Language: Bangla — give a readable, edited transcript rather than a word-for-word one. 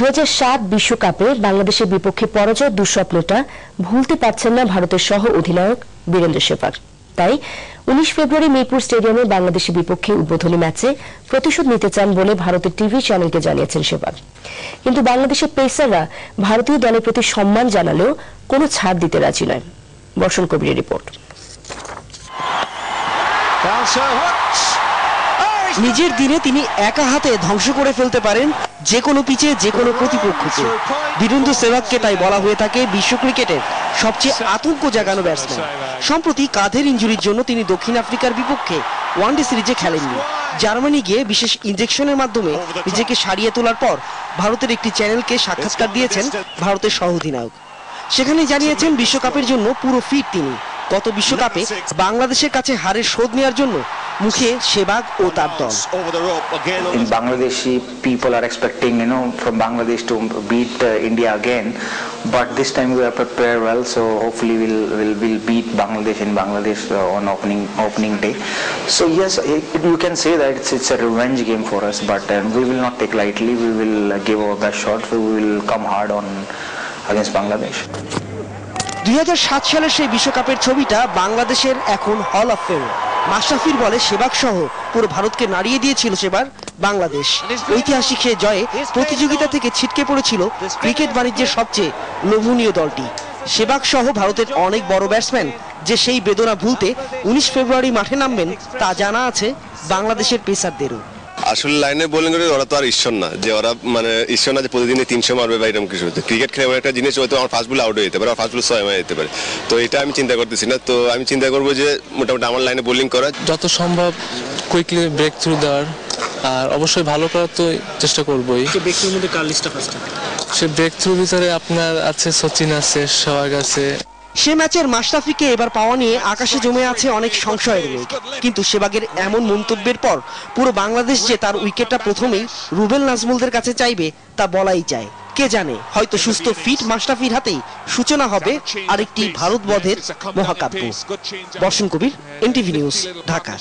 2007 বিশ্বকাপে বাংলাদেশের বিপক্ষে পরাজয়ের দুঃস্বপ্নটা ভুলতে পারছেন না ভারতের সহ অধিনায়ক বীরেন্দ্র সেহবাগ। তাই 19 ফেব্রুয়ারি মিরপুর স্টেডিয়ামে বাংলাদেশের বিপক্ষে উদ্বোধনী ম্যাচে প্রতিশোধ নিতে চান বলে ভারতের টিভি চ্যানেলকে জানিয়েছেন সেহবাগ। কিন্তু বাংলাদেশের পেসাররা ভারতীয় দলের প্রতি সম্মান জানালেও কোনো ছাড় দিতে রাজি নয়। বর্ষণ কবিরের রিপোর্ট। নিজের দিনে তিনি একা হাতে ধ্বংস করে ফেলতে পারেন যে কোনো পিচে যে কোনো প্রতিপক্ষকে। বীরেন্দ্র সেহবাগকে তাই বলা হয়ে থাকে বিশ্ব ক্রিকেটের সবচেয়ে আতঙ্ক জাগানো ব্যাটসম্যান। সম্প্রতি কাঁধের ইনজুরির জন্য তিনি দক্ষিণ আফ্রিকার বিপক্ষে ওয়ানডে সিরিজে খেলেননি। জার্মানি গিয়ে বিশেষ ইনজেকশনের মাধ্যমে নিজেকে সারিয়ে তোলার পর ভারতের একটি চ্যানেলকে সাক্ষাৎকার দিয়েছেন ভারতের সহ অধিনায়ক। সেখানে জানিয়েছেন বিশ্বকাপের জন্য পুরো ফিট তিনি। গত বিশ্বকাপে বাংলাদেশের কাছে হারের শোধ নেওয়ার জন্য মুখে সেহবাগ ও তার দল। In Bangladeshi people are expecting from Bangladesh to beat India again, but this time we are prepared well, so hopefully we'll beat Bangladesh in Bangladesh on opening day. So yes, you can say that it's a revenge game for us, but we will not take lightly. We will give our best shot. We will come hard on against Bangladesh. 2007 সালের সেই বিশ্বকাপের ছবিটা বাংলাদেশের এখন হল অফ ফেম। মাশরাফির বলে সেহবাগ সহ পুরো ভারতকে নাড়িয়ে দিয়েছিল সেবার বাংলাদেশ। ঐতিহাসিক সে জয়ে প্রতিযোগিতা থেকে ছিটকে পড়েছিল ক্রিকেট বাণিজ্যের সবচেয়ে লোভনীয় দলটি। সেহবাগ সহ ভারতের অনেক বড় ব্যাটসম্যান যে সেই বেদনা ভুলতে 19 ফেব্রুয়ারি মাঠে নামবেন তা জানা আছে বাংলাদেশের পেসারদেরও। আসলে লাইনে বোলিং করে ওরা তো আর ঈশ্বর না, যে ওরা ঈশ্বর না যে প্রতিদিনই 300 মারবে বা এরকম কিছু। ক্রিকেট খেলে এমন একটা জিনিস, হয়তো আমার ফার্স্ট বলে আউট হয়ে যেতে পারে, ফার্স্ট বলে 6 মারা যেতে পারে। তো এটা আমি চিন্তা করতেছি না। তো আমি চিন্তা করবো যে মোটামুটি আমার লাইনে বোলিং করা, যত সম্ভব কুইকলি ব্রেক থ্রু দেওয়ার, আর অবশ্যই ভালো করার তো চেষ্টা করবোই। সে ব্রেক থ্রুর ভিতরে আপনার আছে সচিন আছে, সেহবাগ আছে। সে ম্যাচের মাশরাফিকে এবার পাওয়া নিয়ে আকাশে জমে আছে অনেক সংশয়ের মেঘ। কিন্তু সেহবাগের এমন মন্তব্যের পর পুরো বাংলাদেশ যে তার উইকেটটা প্রথমেই রুবেল নাজমুলদের কাছে চাইবে তা বলাই যায়। কে জানে, হয়তো সুস্থ ফিট মাশরাফির হাতেই সূচনা হবে আরেকটি ভারত বধের মহাকাব্য। বর্ষণ কবির, এনটিভি নিউজ, ঢাকা।